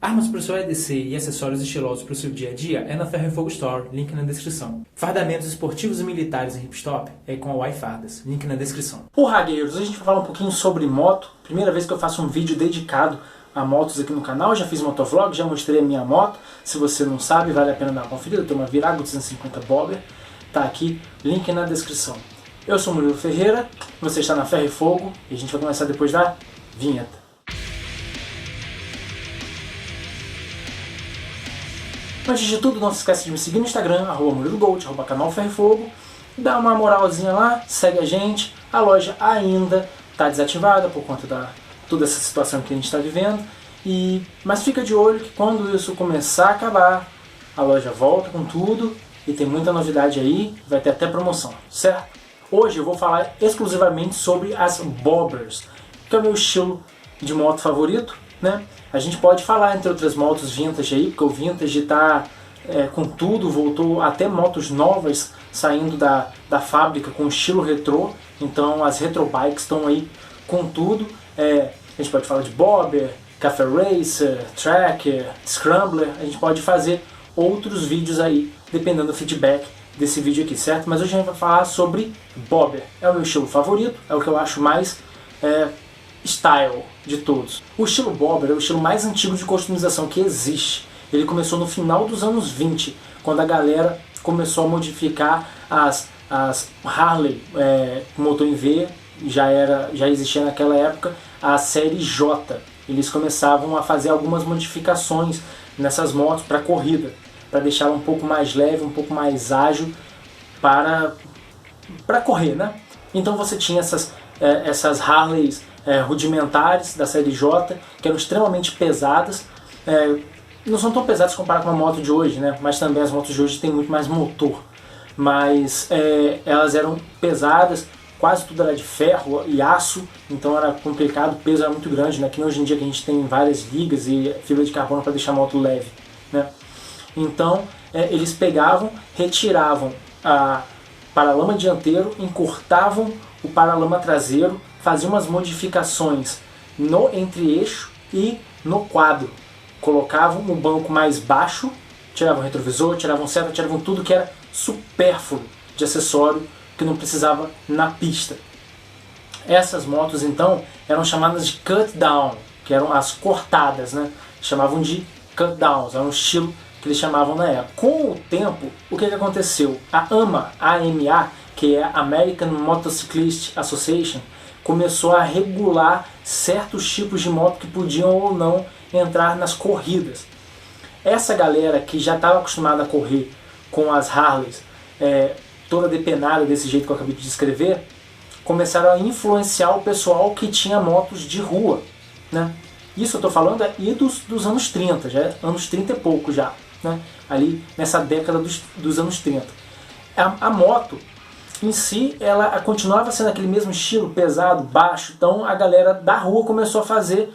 Armas para o seu EDC e acessórios estilosos para o seu dia a dia é na Ferro e Fogo Store, link na descrição. Fardamentos esportivos e militares em hipstop é com a Y-Fardas, link na descrição. Ragueiros, hoje a gente vai falar um pouquinho sobre moto. Primeira vez que eu faço um vídeo dedicado a motos aqui no canal. Já fiz motovlog, já mostrei a minha moto. Se você não sabe, vale a pena dar uma conferida. Eu tenho uma Virago 250 Bobber, tá aqui, link na descrição. Eu sou o Murilo Ferreira, você está na Ferro e Fogo e a gente vai começar depois da vinheta. Antes de tudo, não se esqueça de me seguir no Instagram, @MuriloGold, @canal Ferro e Fogo. Dá uma moralzinha lá, segue a gente. A loja ainda está desativada por conta da toda essa situação que a gente está vivendo. Mas fica de olho que quando isso começar a acabar, a loja volta com tudo e tem muita novidade aí, vai ter até promoção, certo? Hoje eu vou falar exclusivamente sobre as Bobbers, que é o meu estilo de moto favorito, né? A gente pode falar entre outras motos vintage aí, porque o vintage está com tudo, voltou até motos novas saindo da fábrica com estilo retrô, então as retro bikes estão aí com tudo. A gente pode falar de Bobber, Café Racer, Tracker, Scrambler, a gente pode fazer outros vídeos aí, dependendo do feedback desse vídeo aqui, certo? Mas hoje a gente vai falar sobre Bobber, é o meu estilo favorito, é o que eu acho mais style de todos. O estilo Bobber é o estilo mais antigo de customização que existe. Ele começou no final dos anos 20, quando a galera começou a modificar as Harley, motor em V, já existia naquela época a série J. Eles começavam a fazer algumas modificações nessas motos para corrida, para deixá-la um pouco mais leve, um pouco mais ágil para correr, né? Então você tinha essas Harleys rudimentares da série J, que eram extremamente pesadas. Não são tão pesadas comparado com a moto de hoje, né? Mas também as motos de hoje têm muito mais motor. Mas elas eram pesadas, quase tudo era de ferro e aço, então era complicado, o peso era muito grande, né? Que hoje em dia que a gente tem várias ligas e fibra de carbono para deixar a moto leve, né? Então eles pegavam, retiravam a paralama dianteiro, encurtavam o paralama traseiro, faziam umas modificações no entre-eixo e no quadro. Colocavam um banco mais baixo, tiravam retrovisor, tiravam seta, tiravam tudo que era supérfluo de acessório que não precisava na pista. Essas motos então eram chamadas de cut down, que eram as cortadas, né? Chamavam de cut downs, era um estilo que eles chamavam na época. Com o tempo, o que aconteceu? A AMA, que é a American Motorcyclist Association, começou a regular certos tipos de moto que podiam ou não entrar nas corridas. Essa galera que já estava acostumada a correr com as Harleys, toda depenada desse jeito que eu acabei de descrever, começaram a influenciar o pessoal que tinha motos de rua, né? Isso eu estou falando dos anos 30, já é anos 30 e pouco já, né? Ali nessa década dos anos 30. A moto em si, ela continuava sendo aquele mesmo estilo, pesado, baixo, então a galera da rua começou a fazer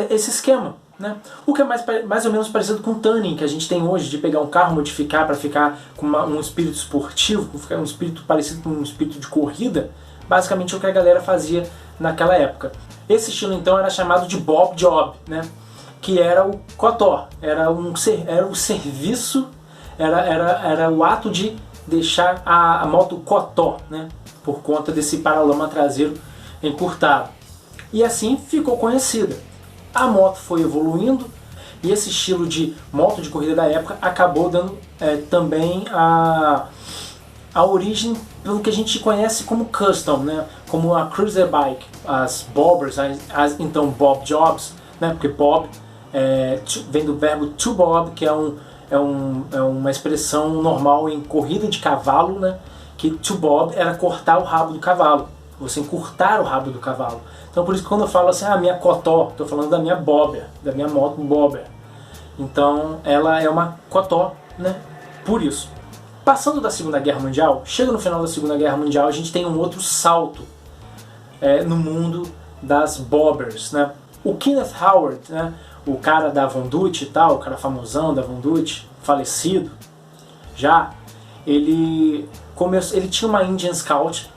esse esquema, né? O que é mais ou menos parecido com o tuning que a gente tem hoje, de pegar um carro, modificar para ficar com um espírito esportivo, um espírito parecido com um espírito de corrida, basicamente o que a galera fazia naquela época. Esse estilo então era chamado de Bob Job, né? Que era o cotó, era o serviço, era o ato de deixar a moto cotó, né? Por conta desse paralama traseiro encurtado. E assim ficou conhecida. A moto foi evoluindo e esse estilo de moto de corrida da época acabou dando também a origem pelo que a gente conhece como custom, né? Como a cruiser bike, as bobbers, então Bob Jobs, né? Porque Bob vem do verbo to bob, que é uma expressão normal em corrida de cavalo, né? Que to bob era cortar o rabo do cavalo, você encurtar o rabo do cavalo. Então por isso que quando eu falo assim, minha cotó, estou falando da minha Bobber, da minha moto Bobber. Então ela é uma cotó, né? Por isso. Passando da Segunda Guerra Mundial, chega no final da Segunda Guerra Mundial, a gente tem um outro salto no mundo das Bobbers, né? O Kenneth Howard, né? O cara da Von Dutch e tal, o cara famosão da Von Dutch, falecido já, ele tinha uma Indian Scout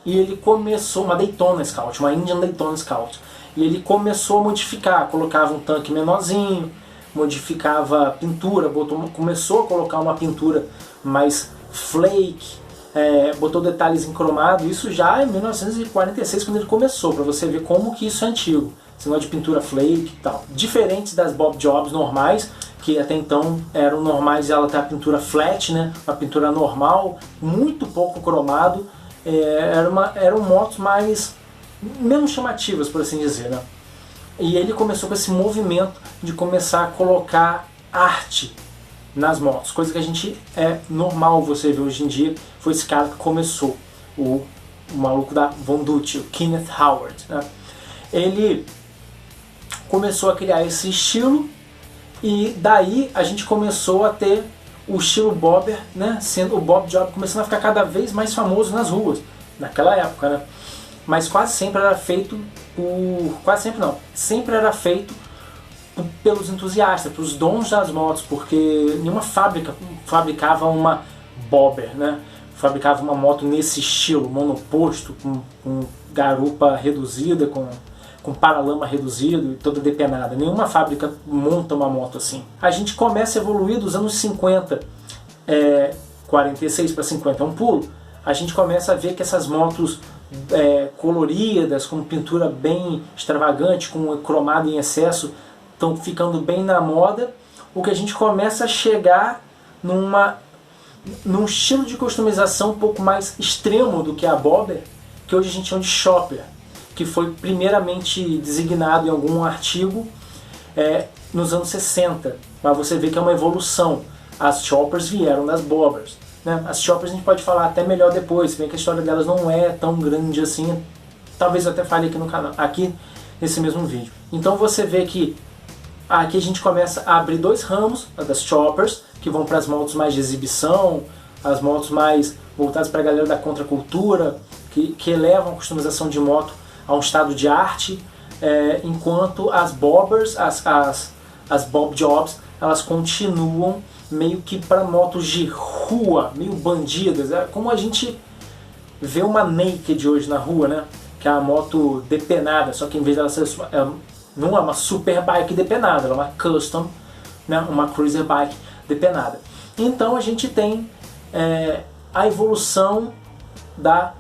e ele começou uma Daytona Scout, uma Indian Daytona Scout. E ele começou a modificar, colocava um tanque menorzinho, modificava a pintura, começou a colocar uma pintura mais flake, botou detalhes em cromado, isso já em 1946 quando ele começou, para você ver como que isso é antigo, esse negócio de pintura flake e tal. Diferentes das Bob Jobs normais, que até então eram normais, ela tem a pintura flat, né, uma pintura normal, muito pouco cromado, eram motos menos chamativas, por assim dizer, né? E ele começou com esse movimento de começar a colocar arte nas motos, coisa que a gente normal você ver hoje em dia. Foi esse cara que começou, o maluco da Von Dutch, o Kenneth Howard, né? Ele começou a criar esse estilo e daí a gente começou a ter o estilo bobber, né? Sendo o Bob Job começando a ficar cada vez mais famoso nas ruas, naquela época, né? Mas quase sempre era feito sempre era feito pelos entusiastas, pelos donos das motos, porque nenhuma fábrica fabricava uma bobber, né? Fabricava uma moto nesse estilo, monoposto, com garupa reduzida, com paralama reduzido e toda depenada. Nenhuma fábrica monta uma moto assim. A gente começa a evoluir dos anos 50, 46 para 50 é um pulo, a gente começa a ver que essas motos coloridas, com pintura bem extravagante, com cromado em excesso, estão ficando bem na moda. O que a gente começa a chegar num estilo de customização um pouco mais extremo do que a bobber, que hoje a gente chama de chopper, que foi primeiramente designado em algum artigo nos anos 60, mas você vê que é uma evolução. As choppers vieram das bobbers, né? As choppers a gente pode falar até melhor depois, se bem que a história delas não é tão grande assim, talvez eu até fale aqui no canal, aqui nesse mesmo vídeo. Então você vê que aqui a gente começa a abrir dois ramos das choppers, que vão para as motos mais de exibição, as motos mais voltadas para a galera da contracultura, que elevam a customização de moto a um estado de arte, enquanto as bobbers, as Bob Jobs, elas continuam meio que para motos de rua, meio bandidas, como a gente vê uma Naked hoje na rua, né? Que é a moto depenada, só que em vez dela ser não é uma super bike depenada, ela é uma custom, né? Uma cruiser bike depenada. Então a gente tem a evolução da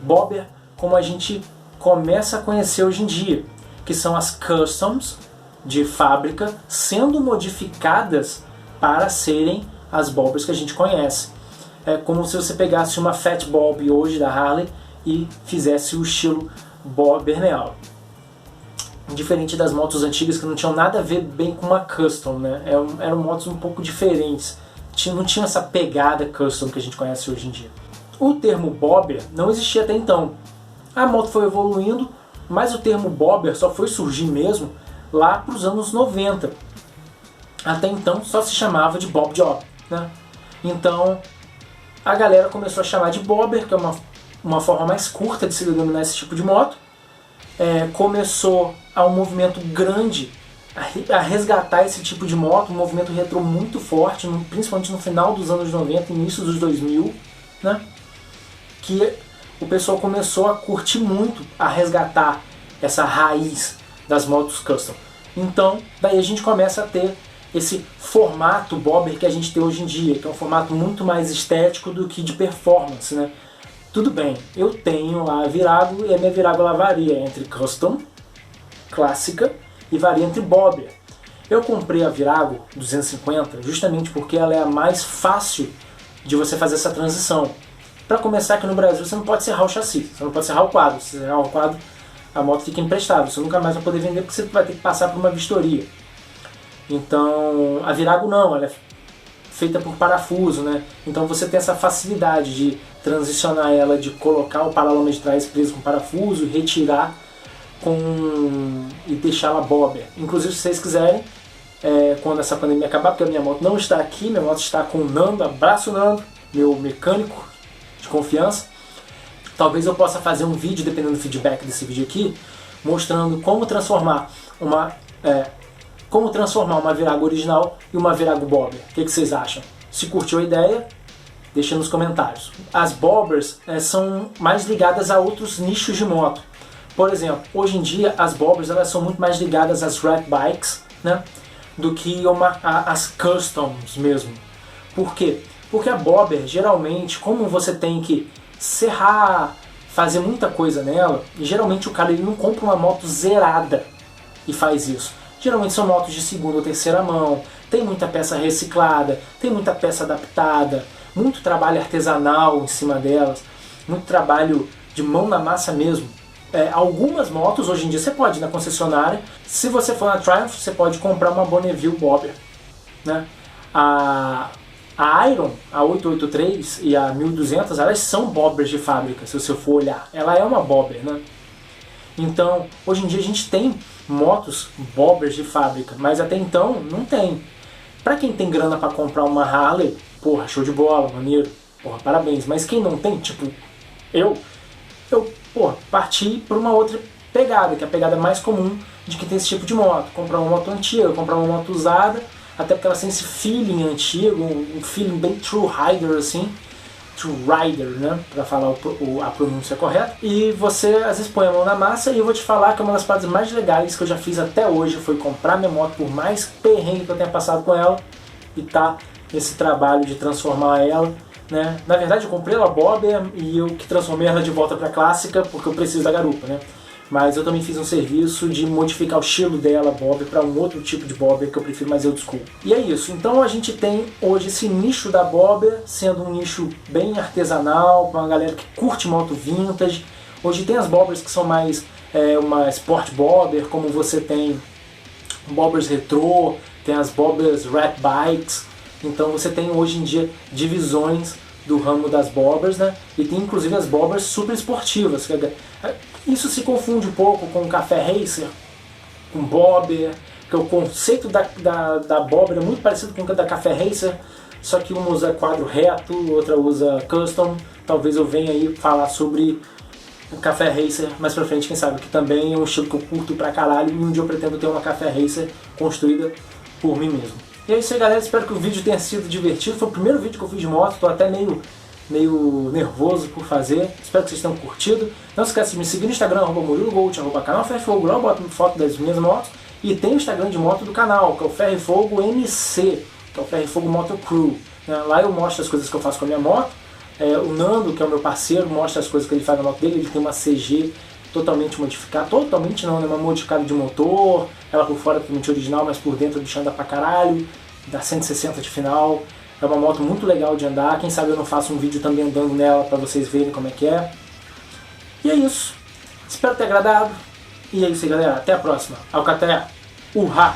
bobber como a gente começa a conhecer hoje em dia, que são as customs de fábrica sendo modificadas para serem as bobbers que a gente conhece. É como se você pegasse uma Fat Bob hoje da Harley e fizesse o estilo bobber nela. Diferente das motos antigas que não tinham nada a ver bem com uma custom, né? Eram motos um pouco diferentes, não tinham essa pegada custom que a gente conhece hoje em dia. O termo bobber não existia até então. A moto foi evoluindo, mas o termo bobber só foi surgir mesmo lá para os anos 90. Até então só se chamava de Bob Job, né? Então a galera começou a chamar de bobber, que é uma forma mais curta de se denominar esse tipo de moto. Começou a um movimento grande a resgatar esse tipo de moto, um movimento retrô muito forte, principalmente no final dos anos 90 e início dos 2000, né? Que o pessoal começou a curtir muito, a resgatar essa raiz das motos custom. Então, daí a gente começa a ter esse formato bobber que a gente tem hoje em dia, que é um formato muito mais estético do que de performance, né? Tudo bem, eu tenho a Virago e a minha Virago ela varia entre custom, clássica, e varia entre bobber. Eu comprei a Virago 250 justamente porque ela é a mais fácil de você fazer essa transição. Para começar, aqui no Brasil você não pode serrar o chassi, você não pode serrar o quadro. Se serrar o quadro, a moto fica imprestável, você nunca mais vai poder vender porque você vai ter que passar por uma vistoria. Então a Virago não, ela é feita por parafuso, né? Então você tem essa facilidade de transicionar ela, de colocar o paralama de trás preso com parafuso e retirar e deixá-la bobber. Inclusive, se vocês quiserem, quando essa pandemia acabar, porque a minha moto não está aqui, minha moto está com o Nando, abraço Nando, meu mecânico de confiança. Talvez eu possa fazer um vídeo, dependendo do feedback desse vídeo aqui, mostrando como transformar uma Virago original e uma Virago bobber. O que vocês acham? Se curtiu a ideia, deixa nos comentários. As bobbers são mais ligadas a outros nichos de moto. Por exemplo, hoje em dia as bobbers elas são muito mais ligadas às rat bikes, né, do que as customs mesmo. Por quê? Porque a bobber, geralmente, como você tem que serrar, fazer muita coisa nela, geralmente o cara ele não compra uma moto zerada e faz isso. Geralmente são motos de segunda ou terceira mão, tem muita peça reciclada, tem muita peça adaptada, muito trabalho artesanal em cima delas, muito trabalho de mão na massa mesmo. Algumas motos hoje em dia você pode ir na concessionária, se você for na Triumph você pode comprar uma Bonneville Bobber, né? A Iron, a 883 e a 1200, elas são bobbers de fábrica, se você for olhar. Ela é uma bobber, né? Então, hoje em dia a gente tem motos bobbers de fábrica, mas até então não tem. Pra quem tem grana pra comprar uma Harley, porra, show de bola, maneiro, porra, parabéns. Mas quem não tem, tipo, eu parti por uma outra pegada, que é a pegada mais comum de quem tem esse tipo de moto. Comprar uma moto antiga, comprar uma moto usada, até porque ela tem esse feeling antigo, um feeling bem true rider assim, true rider, né, pra falar a pronúncia correta. E você às vezes põe a mão na massa, e eu vou te falar que uma das partes mais legais que eu já fiz até hoje foi comprar minha moto, por mais perrengue que eu tenha passado com ela, e tá nesse trabalho de transformar ela, né. Na verdade eu comprei ela bobber e eu que transformei ela de volta pra clássica, porque eu preciso da garupa, né. Mas eu também fiz um serviço de modificar o estilo dela, bobber, para um outro tipo de bobber que eu prefiro mais old school. E é isso, então a gente tem hoje esse nicho da bobber, sendo um nicho bem artesanal, para uma galera que curte moto vintage. Hoje tem as bobbers que são mais uma sport bobber, como você tem bobbers retrô, tem as bobbers rat bikes. Então você tem hoje em dia divisões do ramo das bobbers, né? E tem inclusive as bobbers super esportivas. Isso se confunde um pouco com o café racer, com bobber, que o conceito da bobber é muito parecido com o da café racer, só que uma usa quadro reto, outra usa custom. Talvez eu venha aí falar sobre o café racer mais pra frente, quem sabe, que também é um estilo que eu curto pra caralho, e um dia eu pretendo ter uma café racer construída por mim mesmo. E é isso aí, galera, espero que o vídeo tenha sido divertido. Foi o primeiro vídeo que eu fiz de moto, tô até meio nervoso por fazer. Espero que vocês tenham curtido. Não se esqueça de me seguir no Instagram, @MuriloGold, @canal Ferro e Fogo. Lá eu boto foto das minhas motos. E tem o Instagram de moto do canal, que é o Ferro e Fogo MC, que é o Ferro e Fogo Moto Crew. Lá eu mostro as coisas que eu faço com a minha moto. O Nando, que é o meu parceiro, mostra as coisas que ele faz na moto dele. Ele tem uma CG totalmente modificada. Totalmente não, né? Uma modificada de motor. Ela por fora é totalmente original, mas por dentro o bicho anda pra caralho. Dá 160 de final. É uma moto muito legal de andar. Quem sabe eu não faço um vídeo também andando nela pra vocês verem como é que é. E é isso. Espero ter agradado. E é isso aí, galera. Até a próxima. Alcatel. Urra!